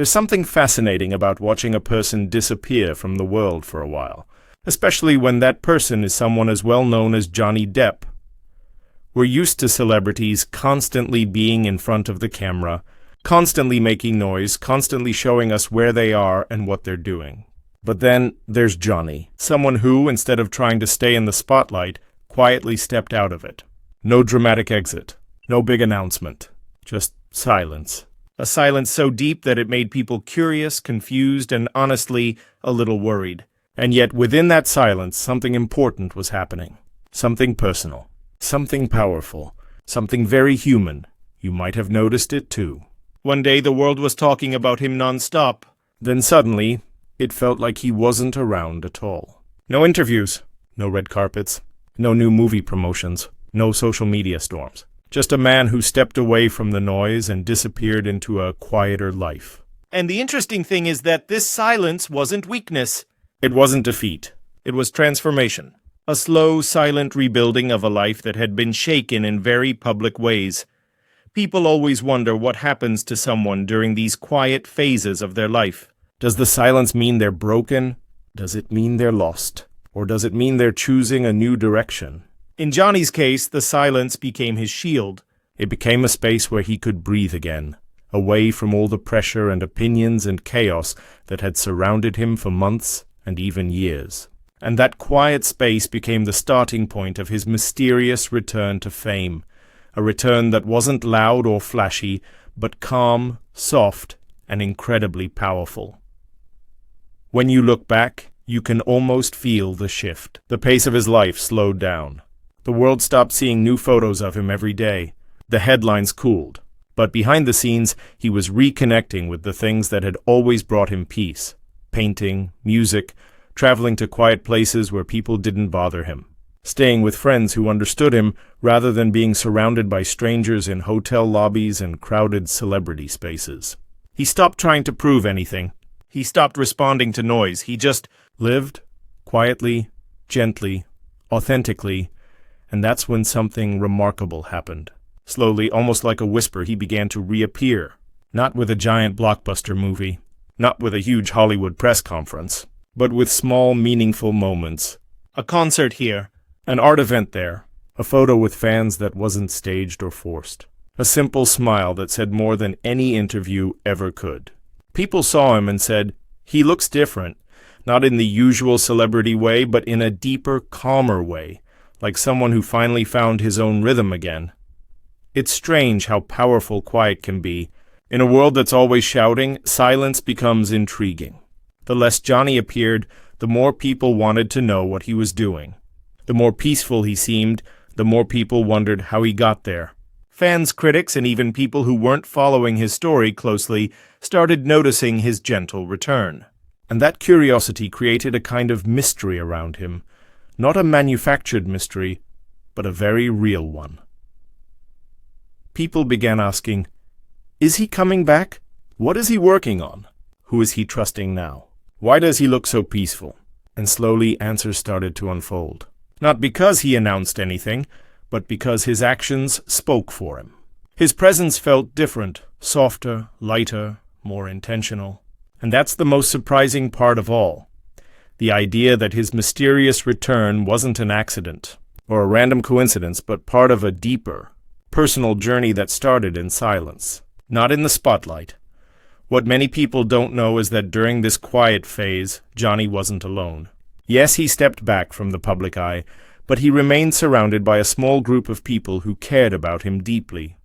There's something fascinating about watching a person disappear from the world for a while, especially when that person is someone as well known as Johnny Depp. We're used to celebrities constantly being in front of the camera, constantly making noise, constantly showing us where they are and what they're doing. But then there's Johnny, someone who, instead of trying to stay in the spotlight, quietly stepped out of it. No dramatic exit, no big announcement, just silence. A silence so deep that it made people curious, confused, and honestly, a little worried. And yet within that silence, something important was happening. Something personal. Something powerful. Something very human. You might have noticed it too. One day the world was talking about him non-stop. Then suddenly, it felt like he wasn't around at all. No interviews. No red carpets. No new movie promotions. No social media storms. Just a man who stepped away from the noise and disappeared into a quieter life. And the interesting thing is that this silence wasn't weakness. It wasn't defeat. It was transformation. A slow, silent rebuilding of a life that had been shaken in very public ways. People always wonder what happens to someone during these quiet phases of their life. Does the silence mean they're broken? Does it mean they're lost? Or does it mean they're choosing a new direction? In Johnny's case, the silence became his shield. It became a space where he could breathe again, away from all the pressure and opinions and chaos that had surrounded him for months and even years. And that quiet space became the starting point of his mysterious return to fame, a return that wasn't loud or flashy, but calm, soft, and incredibly powerful. When you look back, you can almost feel the shift. The pace of his life slowed down. The world stopped seeing new photos of him every day. The headlines cooled. But behind the scenes, he was reconnecting with the things that had always brought him peace. Painting, music, traveling to quiet places where people didn't bother him. Staying with friends who understood him rather than being surrounded by strangers in hotel lobbies and crowded celebrity spaces. He stopped trying to prove anything. He stopped responding to noise. He just lived quietly, gently, authentically. And that's when something remarkable happened. Slowly, almost like a whisper, he began to reappear. Not with a giant blockbuster movie, not with a huge Hollywood press conference, but with small, meaningful moments. A concert here, an art event there, a photo with fans that wasn't staged or forced. A simple smile that said more than any interview ever could. People saw him and said, "He looks different," not in the usual celebrity way, but in a deeper, calmer way. Like someone who finally found his own rhythm again. It's strange how powerful quiet can be. In a world that's always shouting, silence becomes intriguing. The less Johnny appeared, the more people wanted to know what he was doing. The more peaceful he seemed, the more people wondered how he got there. Fans, critics, and even people who weren't following his story closely started noticing his gentle return. And that curiosity created a kind of mystery around him. Not a manufactured mystery, but a very real one. People began asking, is he coming back? What is he working on? Who is he trusting now? Why does he look so peaceful? And slowly answers started to unfold. Not because he announced anything, but because his actions spoke for him. His presence felt different, softer, lighter, more intentional. And that's the most surprising part of all. The idea that his mysterious return wasn't an accident or a random coincidence, but part of a deeper, personal journey that started in silence, not in the spotlight. What many people don't know is that during this quiet phase, Johnny wasn't alone. Yes, he stepped back from the public eye, but he remained surrounded by a small group of people who cared about him deeply.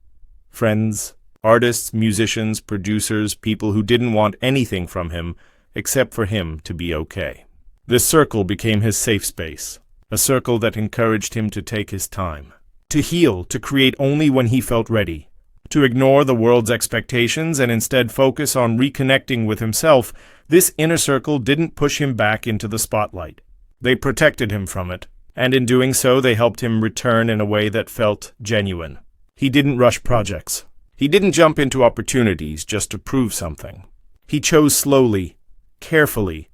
Friends, artists, musicians, producers, people who didn't want anything from him except for him to be okay. This circle became his safe space, a circle that encouraged him to take his time, to heal, to create only when he felt ready, to ignore the world's expectations and instead focus on reconnecting with himself. This inner circle didn't push him back into the spotlight. They protected him from it, and in doing so they helped him return in a way that felt genuine. He didn't rush projects. He didn't jump into opportunities just to prove something. He chose slowly, carefully.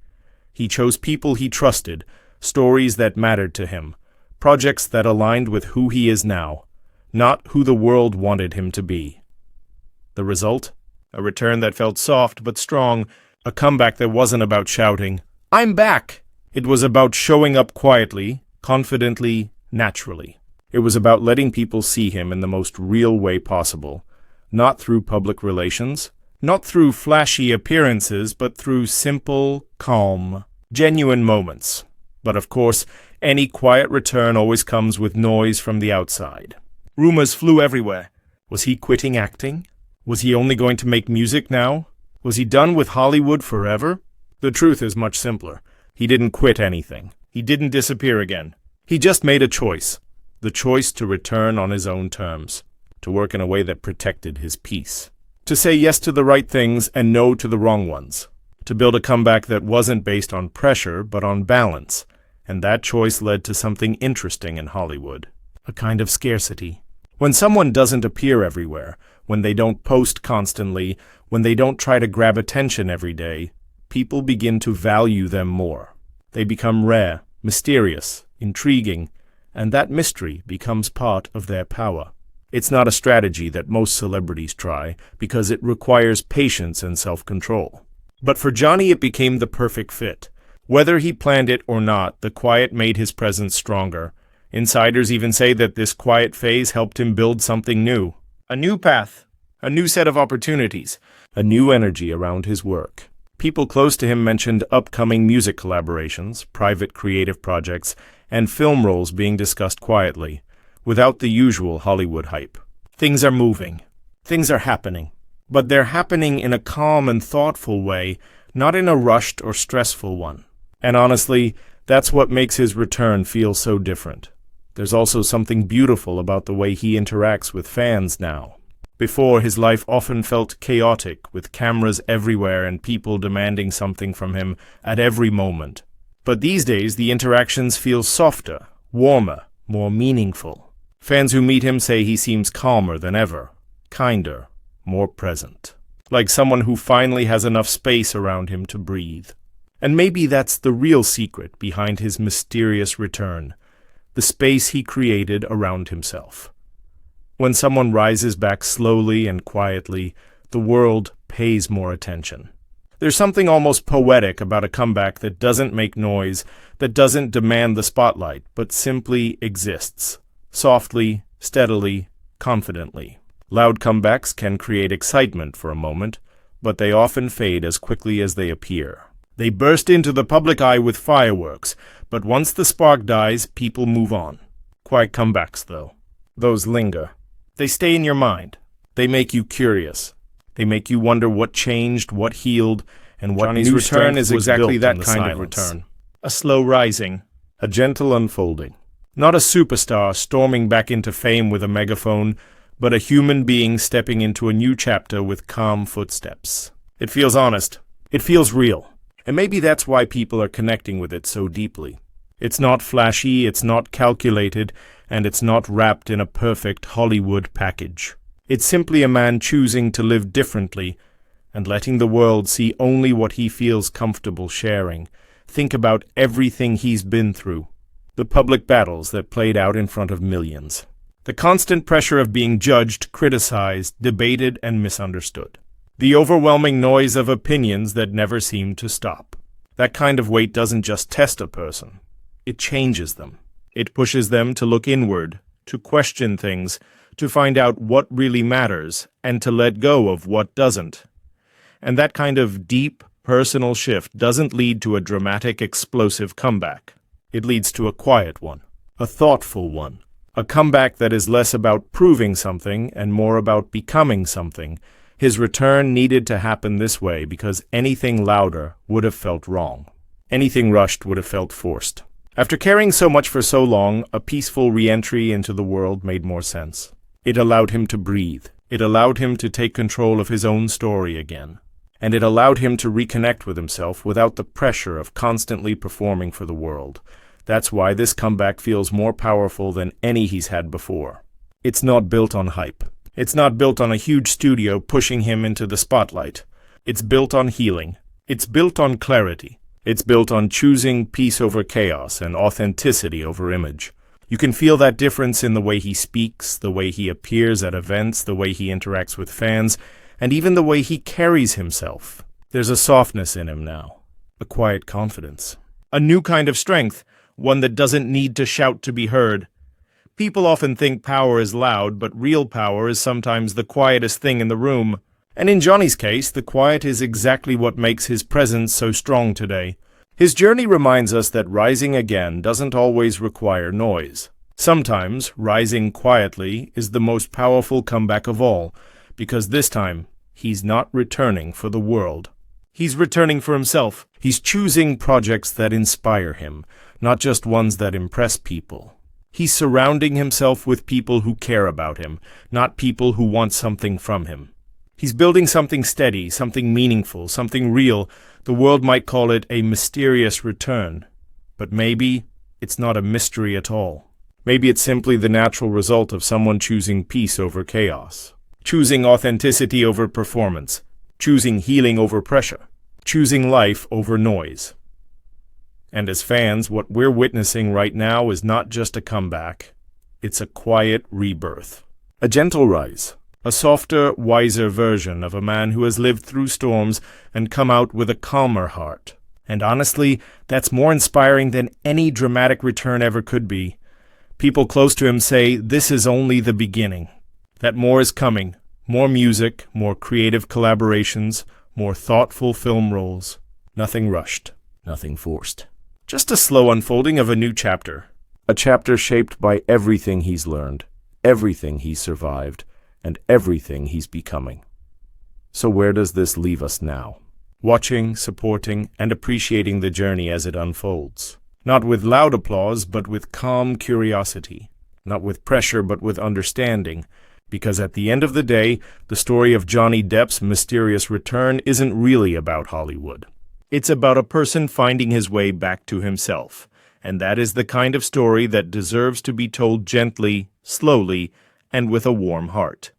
He chose people he trusted, stories that mattered to him, projects that aligned with who he is now, not who the world wanted him to be. The result? A return that felt soft but strong, a comeback that wasn't about shouting, "I'm back!" It was about showing up quietly, confidently, naturally. It was about letting people see him in the most real way possible, not through public relations, not through flashy appearances, but through simple, calm, genuine moments. But of course, any quiet return always comes with noise from the outside. Rumors flew everywhere. Was he quitting acting? Was he only going to make music now? Was he done with Hollywood forever? The truth is much simpler. He didn't quit anything. He didn't disappear again. He just made a choice. The choice to return on his own terms. To work in a way that protected his peace. To say yes to the right things and no to the wrong ones. To build a comeback that wasn't based on pressure, but on balance. And that choice led to something interesting in Hollywood. A kind of scarcity. When someone doesn't appear everywhere, when they don't post constantly, when they don't try to grab attention every day, people begin to value them more. They become rare, mysterious, intriguing, and that mystery becomes part of their power. It's not a strategy that most celebrities try, because it requires patience and self-control. But for Johnny, it became the perfect fit. Whether he planned it or not, the quiet made his presence stronger. Insiders even say that this quiet phase helped him build something new. A new path, a new set of opportunities, a new energy around his work. People close to him mentioned upcoming music collaborations, private creative projects, and film roles being discussed quietly, without the usual Hollywood hype. Things are moving. Things are happening. But they're happening in a calm and thoughtful way, not in a rushed or stressful one. And honestly, that's what makes his return feel so different. There's also something beautiful about the way he interacts with fans now. Before, his life often felt chaotic, with cameras everywhere and people demanding something from him at every moment. But these days, the interactions feel softer, warmer, more meaningful. Fans who meet him say he seems calmer than ever, kinder, more present. Like someone who finally has enough space around him to breathe. And maybe that's the real secret behind his mysterious return. The space he created around himself. When someone rises back slowly and quietly, the world pays more attention. There's something almost poetic about a comeback that doesn't make noise, that doesn't demand the spotlight, but simply exists. Softly, steadily, confidently. Loud comebacks can create excitement for a moment, but they often fade as quickly as they appear. They burst into the public eye with fireworks, but once the spark dies, people move on. Quiet comebacks, though. Those linger. They stay in your mind. They make you curious. They make you wonder what changed, what healed, and what Johnny's return is exactly that kind of return. A slow rising, a gentle unfolding. Not a superstar storming back into fame with a megaphone, but a human being stepping into a new chapter with calm footsteps. It feels honest. It feels real. And maybe that's why people are connecting with it so deeply. It's not flashy, it's not calculated, and it's not wrapped in a perfect Hollywood package. It's simply a man choosing to live differently and letting the world see only what he feels comfortable sharing. Think about everything he's been through. The public battles that played out in front of millions. The constant pressure of being judged, criticized, debated, and misunderstood. The overwhelming noise of opinions that never seemed to stop. That kind of weight doesn't just test a person. It changes them. It pushes them to look inward, to question things, to find out what really matters, and to let go of what doesn't. And that kind of deep, personal shift doesn't lead to a dramatic, explosive comeback. It leads to a quiet one, a thoughtful one, a comeback that is less about proving something and more about becoming something. His return needed to happen this way because anything louder would have felt wrong. Anything rushed would have felt forced. After caring so much for so long, a peaceful re-entry into the world made more sense. It allowed him to breathe. It allowed him to take control of his own story again. And it allowed him to reconnect with himself without the pressure of constantly performing for the world. That's why this comeback feels more powerful than any he's had before. It's not built on hype. It's not built on a huge studio pushing him into the spotlight. It's built on healing. It's built on clarity. It's built on choosing peace over chaos and authenticity over image. You can feel that difference in the way he speaks, the way he appears at events, the way he interacts with fans, and even the way he carries himself. There's a softness in him now, a quiet confidence, a new kind of strength, one that doesn't need to shout to be heard. People often think power is loud, but real power is sometimes the quietest thing in the room. And in Johnny's case, the quiet is exactly what makes his presence so strong today. His journey reminds us that rising again doesn't always require noise. Sometimes, rising quietly is the most powerful comeback of all, because this time, he's not returning for the world. He's returning for himself. He's choosing projects that inspire him, not just ones that impress people. He's surrounding himself with people who care about him, not people who want something from him. He's building something steady, something meaningful, something real. The world might call it a mysterious return. But maybe it's not a mystery at all. Maybe it's simply the natural result of someone choosing peace over chaos, choosing authenticity over performance, choosing healing over pressure, choosing life over noise. And as fans, what we're witnessing right now is not just a comeback. It's a quiet rebirth. A gentle rise. A softer, wiser version of a man who has lived through storms and come out with a calmer heart. And honestly, that's more inspiring than any dramatic return ever could be. People close to him say this is only the beginning, that more is coming, more music, more creative collaborations, more thoughtful film roles. Nothing rushed, nothing forced. Just a slow unfolding of a new chapter. A chapter shaped by everything he's learned, everything he's survived, and everything he's becoming. So where does this leave us now? Watching, supporting, and appreciating the journey as it unfolds. Not with loud applause, but with calm curiosity. Not with pressure, but with understanding. Because at the end of the day, the story of Johnny Depp's mysterious return isn't really about Hollywood. It's about a person finding his way back to himself. And that is the kind of story that deserves to be told gently, slowly, and with a warm heart.